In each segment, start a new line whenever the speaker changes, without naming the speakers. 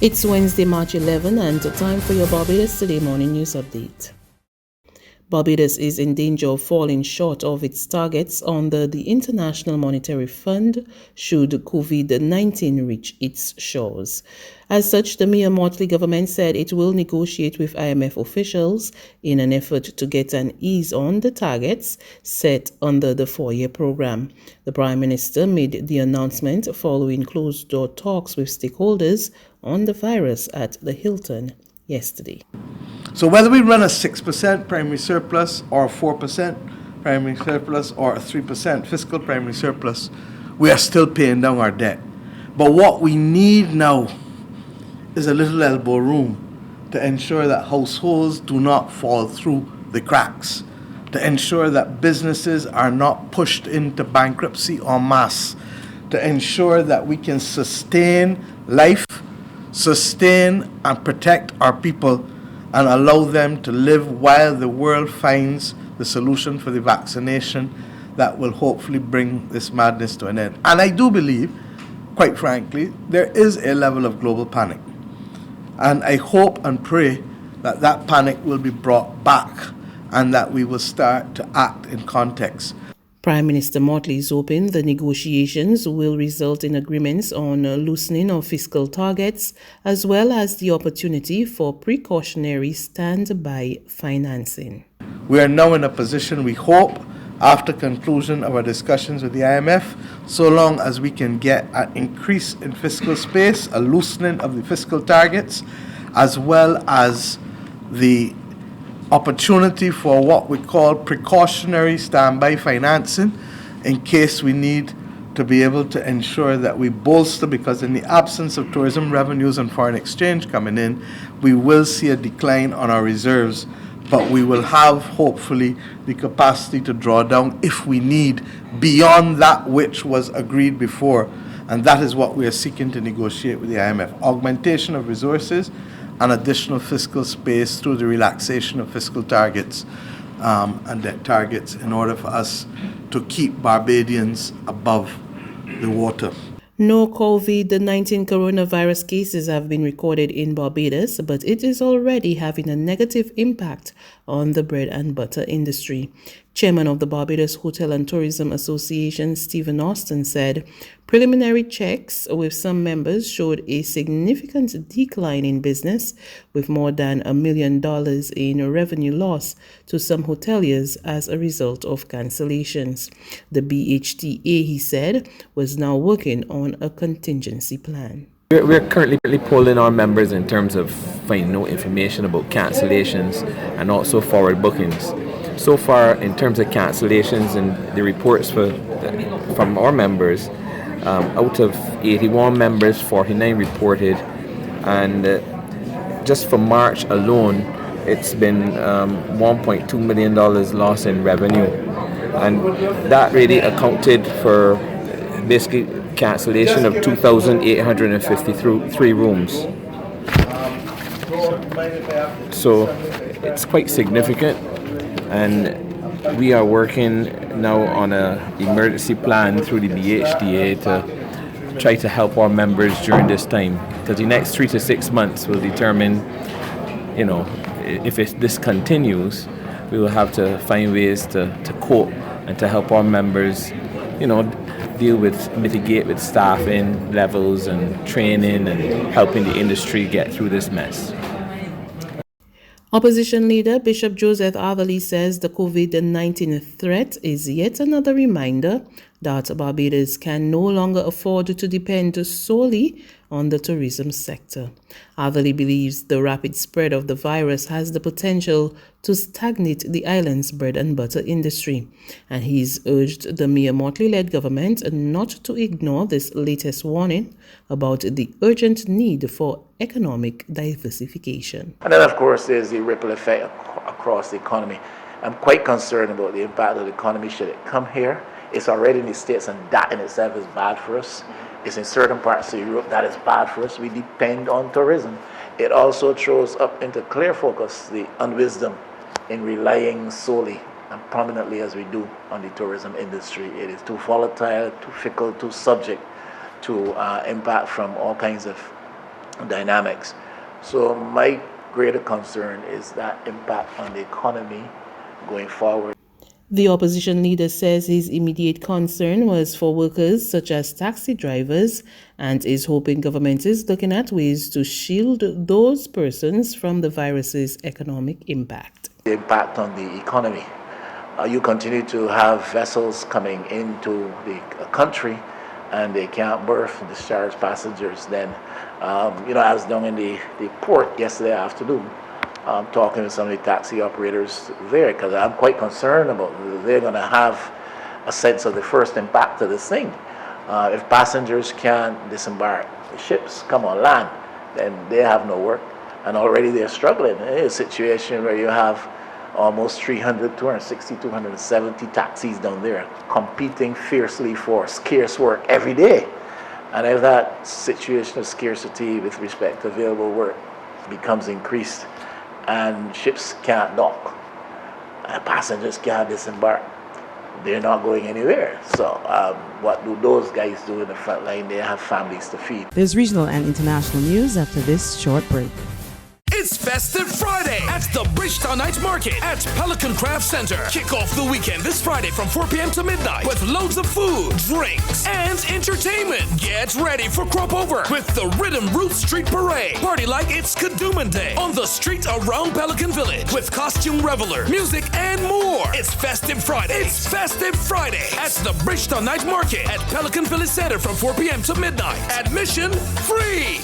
It's Wednesday, March 11, and time for your Barbados Today morning news update. Barbados is in danger of falling short of its targets under the International Monetary Fund should COVID-19 reach its shores. As such, the Mia Mottley government said it will negotiate with IMF officials in an effort to get an ease on the targets set under the 4-year program. The Prime Minister made the announcement following closed-door talks with stakeholders on the virus at the Hilton yesterday.
So whether we run a 6% primary surplus or a 4% primary surplus or a 3% fiscal primary surplus, we are still paying down our debt. But what we need now is a little elbow room to ensure that households do not fall through the cracks, to ensure that businesses are not pushed into bankruptcy en masse, to ensure that we can sustain life, sustain and protect our people, and allow them to live while the world finds the solution for the vaccination that will hopefully bring this madness to an end. And I do believe, quite frankly, there is a level of global panic. And I hope and pray that that panic will be brought back and that we will start to act in context.
Prime Minister Mottley is hoping the negotiations will result in agreements on a loosening of fiscal targets, as well as the opportunity for precautionary standby financing.
We are now in a position, we hope, after conclusion of our discussions with the IMF, so long as we can get an increase in fiscal space, a loosening of the fiscal targets, as well as the opportunity for what we call precautionary standby financing in case we need to be able to ensure that we bolster, because in the absence of tourism revenues and foreign exchange coming in, we will see a decline on our reserves, but we will have hopefully the capacity to draw down if we need beyond that which was agreed before, and that is what we are seeking to negotiate with the IMF. Augmentation of resources and additional fiscal space through the relaxation of fiscal targets and debt targets in order for us to keep Barbadians above the water.
No COVID-19 coronavirus cases have been recorded in Barbados, but it is already having a negative impact on the bread and butter industry. Chairman of the Barbados Hotel and Tourism Association, Stephen Austin, said preliminary checks with some members showed a significant decline in business, with more than $1 million in revenue loss to some hoteliers as a result of cancellations. The BHTA, he said, was now working on a contingency plan.
We're currently polling our members in terms of finding out information about cancellations and also forward bookings. So far, in terms of cancellations and the reports from our members, out of 81 members, 49 reported, and just for March alone, it's been $1.2 million loss in revenue, and that really accounted for basically cancellation of 2,853 rooms. So it's quite significant, and we are working now on an emergency plan through the BHTA to try to help our members during this time, because the next 3 to 6 months will determine, if this continues, we will have to find ways to cope and to help our members, mitigate with staffing levels and training and helping the industry get through this mess.
Opposition leader Bishop Joseph Atherley says the COVID-19 threat is yet another reminder that Barbados can no longer afford to depend solely on the tourism sector. Atherley believes the rapid spread of the virus has the potential to stagnate the island's bread and butter industry, and he's urged the Mia Mottley-led government not to ignore this latest warning about the urgent need for economic diversification.
And then, of course, there's the ripple effect across the economy. I'm quite concerned about the impact of the economy should it come here. It's already in the States, and that in itself is bad for us. It's in certain parts of Europe that is bad for us. We depend on tourism. It also throws up into clear focus the unwisdom in relying solely and prominently as we do on the tourism industry. It is too volatile, too fickle, too subject to impact from all kinds of dynamics. So my greater concern is that impact on the economy going forward.
The opposition leader says his immediate concern was for workers such as taxi drivers and is hoping government is looking at ways to shield those persons from the virus's economic impact.
The impact on the economy. You continue to have vessels coming into the country and they can't berth and discharge passengers. Then, I was down in the port yesterday afternoon talking with some of the taxi operators there because I'm quite concerned about they're going to have a sense of the first impact of this thing. If passengers can't disembark, the ships come on land, then they have no work. And already they're struggling. It's a situation where you have almost 260, 270 taxis down there competing fiercely for scarce work every day. And if that situation of scarcity with respect to available work becomes increased and ships can't dock and passengers can't disembark, they're not going anywhere. So what do those guys do in the front line? They have families to feed.
There's regional and international news after this short break.
It's Festive Friday at the Bridgetown Night Market at Pelican Craft Center. Kick off the weekend this Friday from 4 p.m. to midnight with loads of food, drinks, and entertainment. Get ready for Crop Over with the Rhythm Roots Street Parade. Party like it's Kadooman Day on the street around Pelican Village with costume reveler, music, and more. It's Festive Friday. It's Festive Friday at the Bridgetown Night Market at Pelican Village Center from 4 p.m. to midnight. Admission free.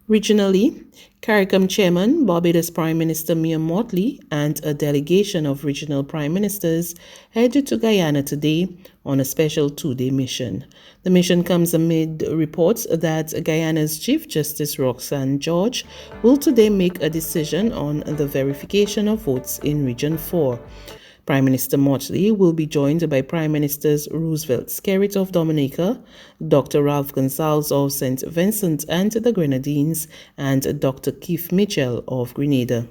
Regionally, Caricom Chairman, Barbados Prime Minister Mia Mottley, and a delegation of regional prime ministers headed to Guyana today on a special two-day mission. The mission comes amid reports that Guyana's Chief Justice Roxanne George will today make a decision on the verification of votes in Region 4. Prime Minister Mottley will be joined by Prime Ministers Roosevelt Skerrit of Dominica, Dr. Ralph Gonsalves of St. Vincent and the Grenadines, and Dr. Keith Mitchell of Grenada.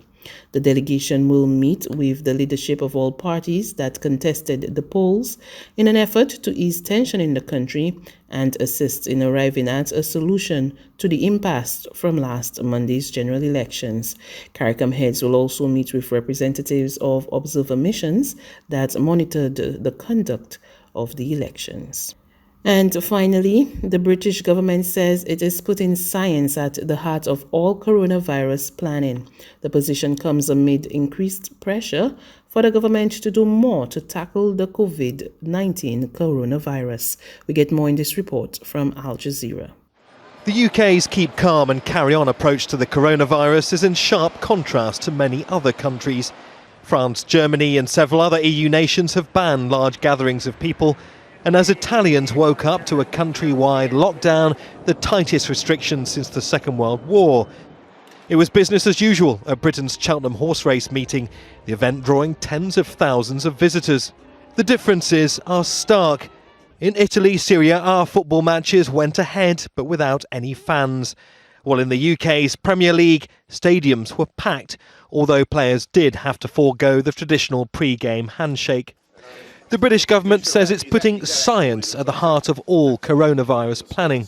The delegation will meet with the leadership of all parties that contested the polls in an effort to ease tension in the country and assist in arriving at a solution to the impasse from last Monday's general elections. Caricom heads will also meet with representatives of observer missions that monitored the conduct of the elections. And finally, the British government says it is putting science at the heart of all coronavirus planning. The position comes amid increased pressure for the government to do more to tackle the COVID-19 coronavirus. We get more in this report from Al Jazeera.
The UK's keep calm and carry on approach to the coronavirus is in sharp contrast to many other countries. France, Germany and several other EU nations have banned large gatherings of people. And as Italians woke up to a countrywide lockdown, the tightest restrictions since the Second World War, it was business as usual at Britain's Cheltenham horse race meeting, the event drawing tens of thousands of visitors. The differences are stark. In Italy, Serie A football matches went ahead, but without any fans. While in the UK's Premier League, stadiums were packed, although players did have to forego the traditional pre-game handshake. The British government says it's putting science at the heart of all coronavirus planning.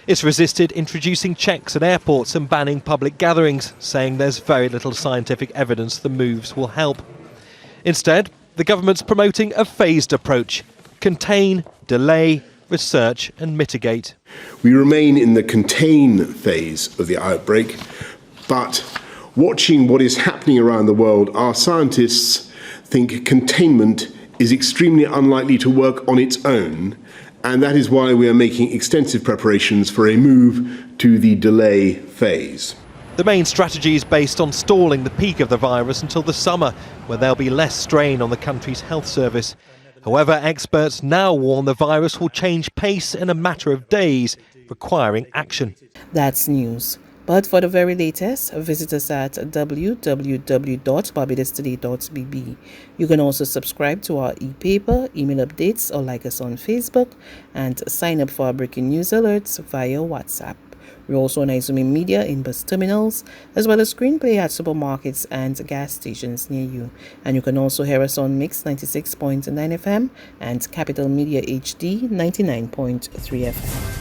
It's resisted introducing checks at airports and banning public gatherings, saying there's very little scientific evidence the moves will help. Instead, the government's promoting a phased approach: contain, delay, research and mitigate.
We remain in the contain phase of the outbreak, but watching what is happening around the world, our scientists think containment is extremely unlikely to work on its own, and that is why we are making extensive preparations for a move to the delay phase.
The main strategy is based on stalling the peak of the virus until the summer, where there'll be less strain on the country's health service. However, experts now warn the virus will change pace in a matter of days, requiring action.
That's news. But for the very latest, visit us at www.barbadostoday.bb. You can also subscribe to our e-paper, email updates, or like us on Facebook, and sign up for our breaking news alerts via WhatsApp. We're also on Izumi Media in bus terminals, as well as screenplay at supermarkets and gas stations near you. And you can also hear us on Mix 96.9 FM and Capital Media HD 99.3 FM.